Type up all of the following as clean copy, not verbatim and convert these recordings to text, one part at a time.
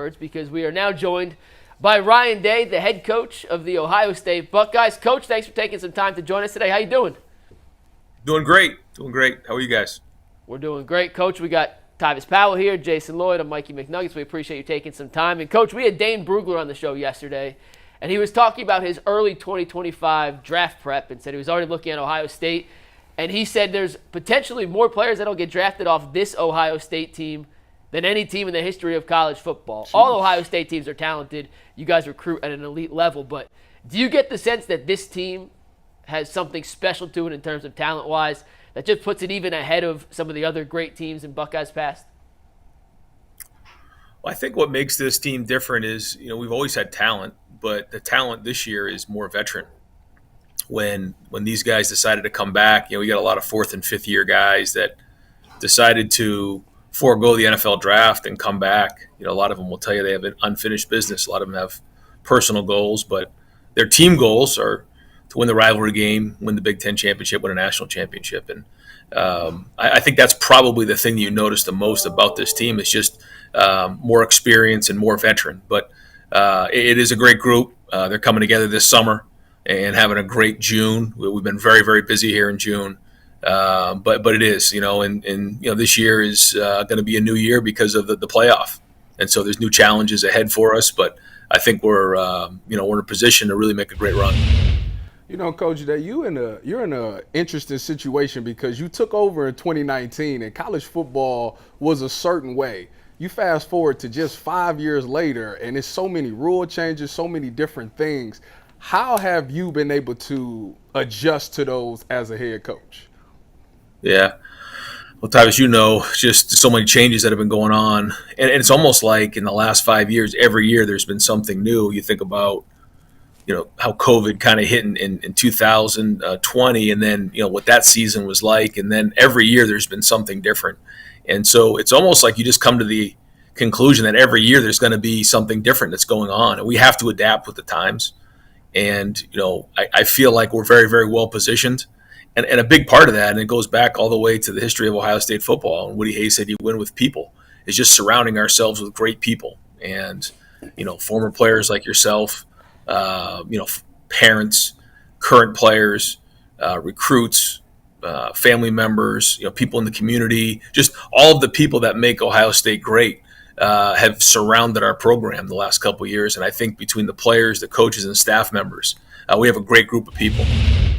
because we are now joined by Ryan Day, the head coach of the Ohio State Buckeyes. Coach, thanks for taking some time to join us today. How you doing? Doing great. How are you guys? We're doing great, Coach. We got Tyvis Powell here, Jason Lloyd, and Mikey McNuggets. We appreciate you taking some time. And, Coach, we had Dane Brugler on the show yesterday, and he was talking about his early 2025 draft prep and said he was already looking at Ohio State. And he said there's potentially more players that'll get drafted off this Ohio State team than any team in the history of college football. Jeez. All Ohio State teams are talented. You guys recruit at an elite level. But do you get the sense that this team has something special to it in terms of talent-wise that just puts it even ahead of some of the other great teams in Buckeyes past? Well, I think what makes this team different is, we've always had talent, but the talent this year is more veteran. When these guys decided to come back, we got a lot of fourth and fifth year guys that decided to forego the NFL draft and come back. A lot of them will tell you they have an unfinished business. A lot of them have personal goals, but their team goals are to win the rivalry game, win the Big Ten championship, win a national championship. And I think that's probably the thing you notice the most about this team is just more experience and more veteran. But it is a great group. They're coming together this summer and having a great June. We've been very, very busy here in June. But it is, and this year is going to be a new year because of the playoff. And so there's new challenges ahead for us. But I think we're in a position to really make a great run. Coach, that you're in a interesting situation because you took over in 2019 and college football was a certain way. You fast forward to just 5 years later and it's so many rule changes, so many different things. How have you been able to adjust to those as a head coach? Yeah. Well, Tyvis, just so many changes that have been going on. And it's almost like in the last 5 years, every year there's been something new. You think about how COVID kind of hit in 2020 and then, what that season was like. And then every year there's been something different. And so it's almost like you just come to the conclusion that every year there's going to be something different that's going on. And we have to adapt with the times. And, I feel like we're very, very well positioned. And a big part of that, and it goes back all the way to the history of Ohio State football. And Woody Hayes said you win with people, is just surrounding ourselves with great people. And, former players like yourself, parents, current players, recruits, family members, people in the community, just all of the people that make Ohio State great have surrounded our program the last couple of years. And I think between the players, the coaches, and staff members, we have a great group of people.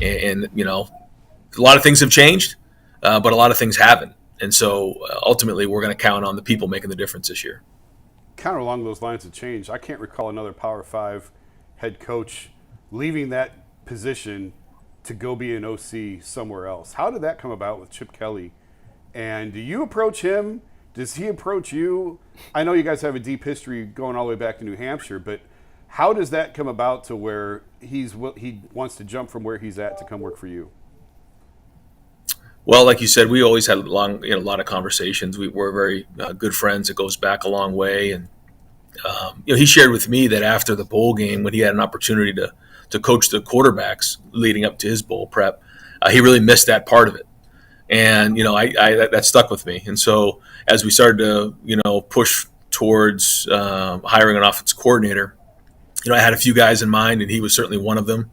And a lot of things have changed, but a lot of things haven't. And so ultimately we're going to count on the people making the difference this year. Kind of along those lines of change, I can't recall another Power 5 head coach leaving that position to go be an OC somewhere else. How did that come about with Chip Kelly? And do you approach him? Does he approach you? I know you guys have a deep history going all the way back to New Hampshire, but how does that come about to where he wants to jump from where he's at to come work for you? Well, like you said, we always had a lot of conversations. We're very good friends. It goes back a long way. And, he shared with me that after the bowl game, when he had an opportunity to coach the quarterbacks leading up to his bowl prep, he really missed that part of it. And, that stuck with me. And so as we started to, push towards hiring an offensive coordinator, I had a few guys in mind, and he was certainly one of them.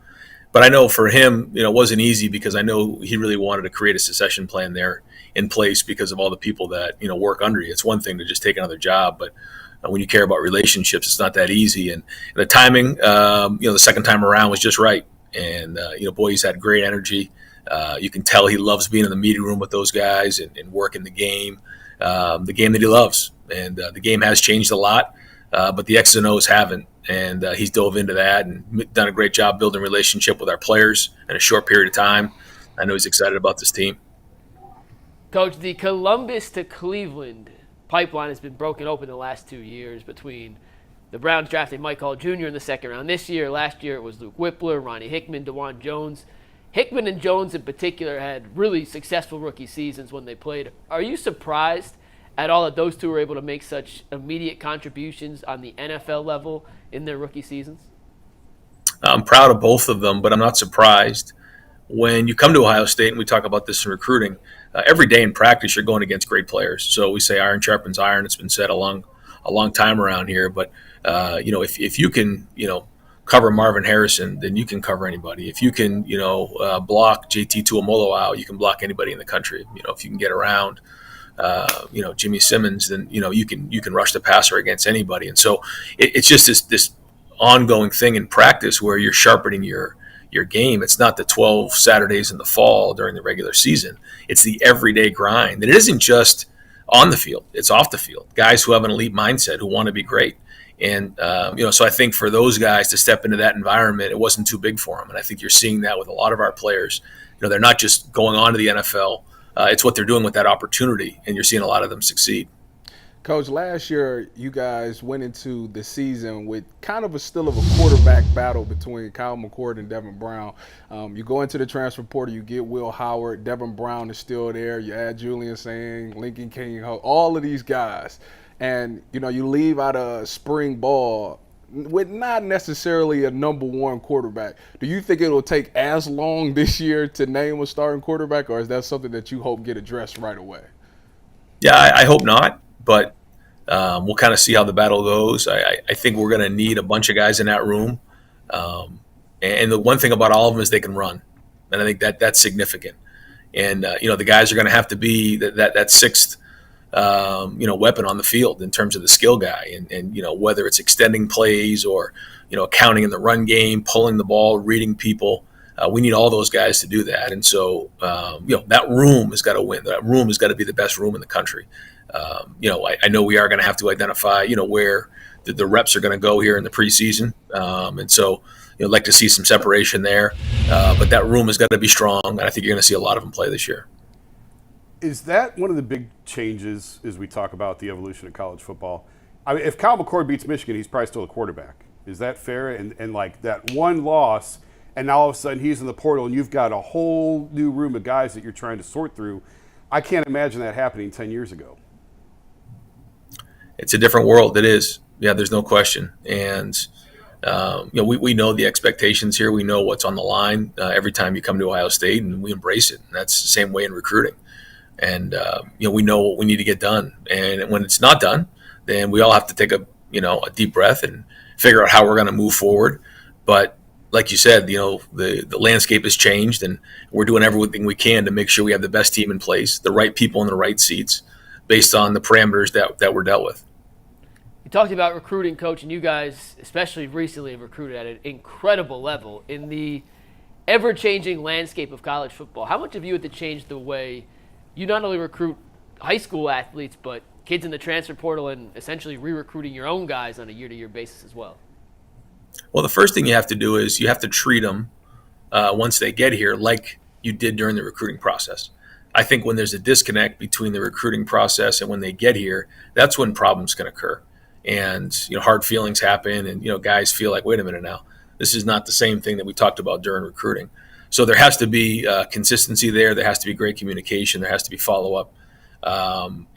But I know for him, it wasn't easy because I know he really wanted to create a succession plan there in place because of all the people that, work under you. It's one thing to just take another job, but when you care about relationships, it's not that easy. And the timing, the second time around was just right. And, boy, he's had great energy. You can tell he loves being in the meeting room with those guys and working the game that he loves. And the game has changed a lot, but the X's and O's haven't. And he's dove into that and done a great job building a relationship with our players in a short period of time. I know he's excited about this team. Coach, the Columbus to Cleveland pipeline has been broken open the last 2 years between the Browns drafting Mike Hall Jr. in the second round this year. Last year it was Luke Whippler, Ronnie Hickman, DeJuan Jones. Hickman and Jones in particular had really successful rookie seasons when they played. Are you surprised at all that those two were able to make such immediate contributions on the NFL level in their rookie seasons? I'm proud of both of them, but I'm not surprised. When you come to Ohio State, and we talk about this in recruiting, every day in practice you're going against great players. So we say iron sharpens iron. It's been said a long a long time around here. But if you can cover Marvin Harrison, then you can cover anybody. If you can block JT Tuimoloau, you can block anybody in the country. If you can get around Jimmy Simmons, then you can rush the passer against anybody. And so it's just this ongoing thing in practice where you're sharpening your game. It's not the 12 Saturdays in the fall during the regular season. It's the everyday grind. And it isn't just on the field, it's off the field. Guys who have an elite mindset, who want to be great. And so I think for those guys to step into that environment, it wasn't too big for them. And I think you're seeing that with a lot of our players. They're not just going on to the NFL. It's what they're doing with that opportunity, and you're seeing a lot of them succeed. Coach, last year you guys went into the season with kind of still of a quarterback battle between Kyle McCord and Devin Brown. You go into the transfer portal, you get Will Howard, Devin Brown is still there, you add Julian Sang, Lincoln King, all of these guys. And, you leave out of spring ball with not necessarily a number one quarterback. Do you think it'll take as long this year to name a starting quarterback, or is that something that you hope get addressed right away? Yeah, I hope not, but we'll kind of see how the battle goes. I think we're going to need a bunch of guys in that room. And the one thing about all of them is they can run. And I think that's significant. And, the guys are going to have to be that sixth weapon on the field in terms of the skill guy, and whether it's extending plays or accounting in the run game, pulling the ball, reading people, we need all those guys to do that. And so that room has got to win. That room has got to be the best room in the country. I know we are going to have to identify where the reps are going to go here in the preseason, and so I'd like to see some separation there. But that room has got to be strong, and I think you're going to see a lot of them play this year. Is that one of the big changes as we talk about the evolution of college football? I mean, if Kyle McCord beats Michigan, he's probably still a quarterback. Is that fair? And like that one loss, and now all of a sudden he's in the portal and you've got a whole new room of guys that you're trying to sort through. I can't imagine that happening 10 years ago. It's a different world. It is. Yeah, there's no question. And, we know the expectations here. We know what's on the line every time you come to Ohio State, and we embrace it. And that's the same way in recruiting. And, we know what we need to get done. And when it's not done, then we all have to take a deep breath and figure out how we're going to move forward. But like you said, the landscape has changed, and we're doing everything we can to make sure we have the best team in place, the right people in the right seats, based on the parameters that we're dealt with. You talked about recruiting, Coach, and you guys, especially recently, have recruited at an incredible level in the ever-changing landscape of college football. How much have you had to change the way you not only recruit high school athletes, but kids in the transfer portal, and essentially re-recruiting your own guys on a year-to-year basis as well? Well, the first thing you have to do is you have to treat them once they get here like you did during the recruiting process. I think when there's a disconnect between the recruiting process and when they get here, that's when problems can occur. And, hard feelings happen, and, guys feel like, wait a minute now, this is not the same thing that we talked about during recruiting. So there has to be consistency there. There has to be great communication. There has to be follow-up.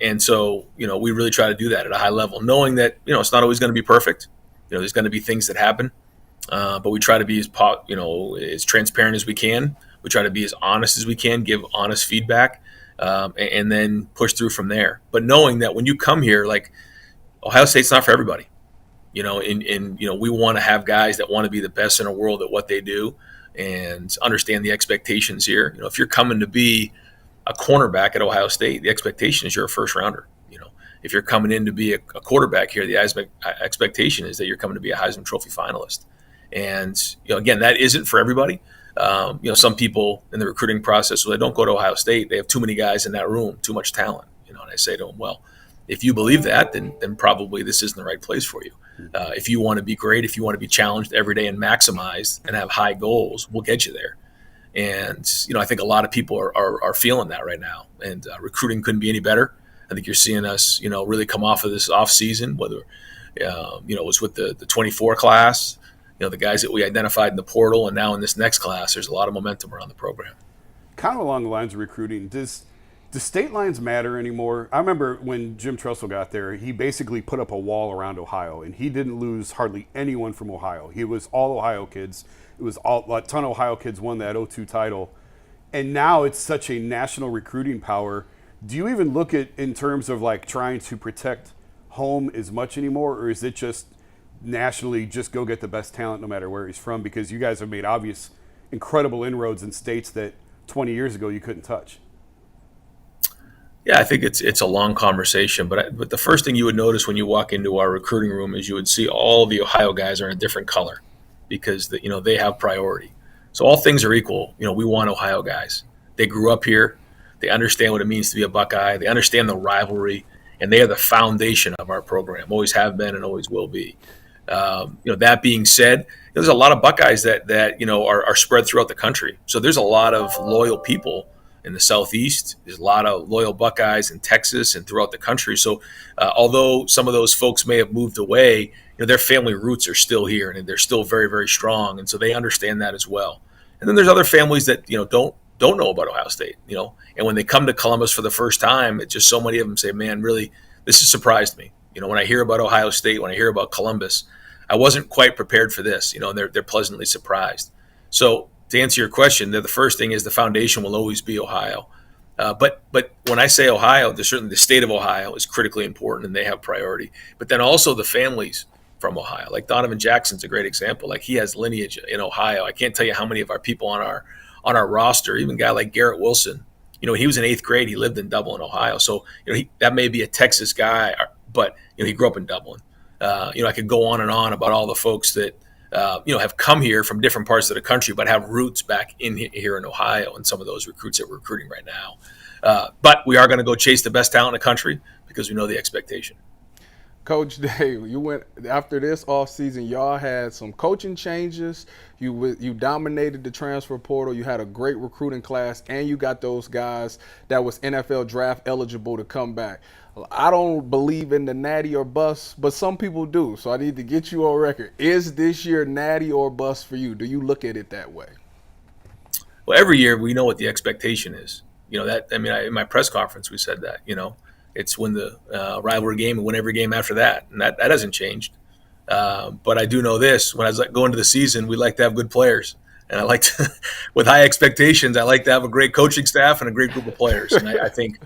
And so, we really try to do that at a high level, knowing that, it's not always going to be perfect. There's going to be things that happen, but we try to be as transparent as we can. We try to be as honest as we can, give honest feedback, and then push through from there. But knowing that when you come here, like, Ohio State's not for everybody, we want to have guys that want to be the best in the world at what they do and understand the expectations here. If you're coming to be a cornerback at Ohio State, the expectation is you're a first rounder. If you're coming in to be a quarterback here, the expectation is that you're coming to be a Heisman Trophy finalist. And, again, that isn't for everybody. Some people in the recruiting process, they don't go to Ohio State. They have too many guys in that room, too much talent. And I say to them, well, if you believe that, then probably this isn't the right place for you. If you want to be great, if you want to be challenged every day and maximized and have high goals, we'll get you there. And, I think a lot of people are feeling that right now. And recruiting couldn't be any better. I think you're seeing us, really come off of this off season, whether, it was with the 24 class, the guys that we identified in the portal, and now in this next class, there's a lot of momentum around the program. Kind of along the lines of recruiting, does state lines matter anymore? I remember when Jim Tressel got there, he basically put up a wall around Ohio, and he didn't lose hardly anyone from Ohio. He was all Ohio kids. It was a ton of Ohio kids won that 02 title. And now it's such a national recruiting power. Do you even look at in terms of like trying to protect home as much anymore, or is it just nationally just go get the best talent no matter where he's from? Because you guys have made obvious, incredible inroads in states that 20 years ago you couldn't touch. Yeah, I think it's a long conversation, but the first thing you would notice when you walk into our recruiting room is you would see all the Ohio guys are in a different color because they have priority. So all things are equal. We want Ohio guys. They grew up here. They understand what it means to be a Buckeye. They understand the rivalry, and they are the foundation of our program. Always have been and always will be. That being said, there's a lot of Buckeyes that are spread throughout the country. So there's a lot of loyal people in the Southeast. There's a lot of loyal Buckeyes in Texas and throughout the country. So although some of those folks may have moved away, their family roots are still here and they're still very, very strong. And so they understand that as well. And then there's other families that, don't know about Ohio State, and when they come to Columbus for the first time, it's just so many of them say, man, really, this has surprised me. When I hear about Ohio State, when I hear about Columbus, I wasn't quite prepared for this, and they're pleasantly surprised. So to answer your question, the first thing is the foundation will always be Ohio. But when I say Ohio, certainly the state of Ohio is critically important and they have priority. But then also the families from Ohio, like Donovan Jackson's a great example. Like he has lineage in Ohio. I can't tell you how many of our people on our roster, even a guy like Garrett Wilson, he was in 8th grade. He lived in Dublin, Ohio. So, that may be a Texas guy, but, he grew up in Dublin. I could go on and on about all the folks that, have come here from different parts of the country, but have roots back here in Ohio, and some of those recruits that we're recruiting right now. But we are going to go chase the best talent in the country because we know the expectation. Coach Dave, you went after this offseason. Y'all had some coaching changes. You dominated the transfer portal. You had a great recruiting class, and you got those guys that was NFL draft eligible to come back. I don't believe in the natty or bust, but some people do. So I need to get you on record. Is this year natty or bust for you? Do you look at it that way? Well, every year we know what the expectation is. In my press conference we said that. It's win the rivalry game and win every game after that, and that hasn't changed. But I do know this: when I was going into the season, we like to have good players, and I like to, with high expectations, I like to have a great coaching staff and a great group of players. And I think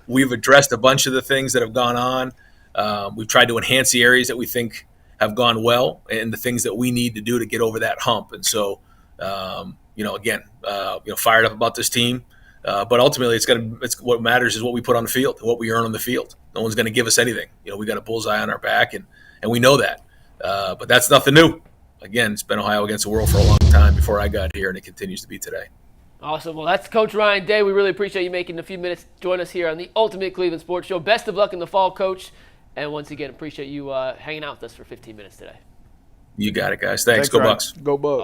we've addressed a bunch of the things that have gone on. We've tried to enhance the areas that we think have gone well, and the things that we need to do to get over that hump. And so, fired up about this team. But ultimately, it's what matters is what we put on the field, what we earn on the field. No one's going to give us anything. We got a bullseye on our back, and we know that. But that's nothing new. Again, it's been Ohio against the world for a long time before I got here, and it continues to be today. Awesome. Well, that's Coach Ryan Day. We really appreciate you making a few minutes to join us here on the Ultimate Cleveland Sports Show. Best of luck in the fall, Coach. And once again, appreciate you hanging out with us for 15 minutes today. You got it, guys. Thanks. Go Ryan. Bucks. Go Bucks.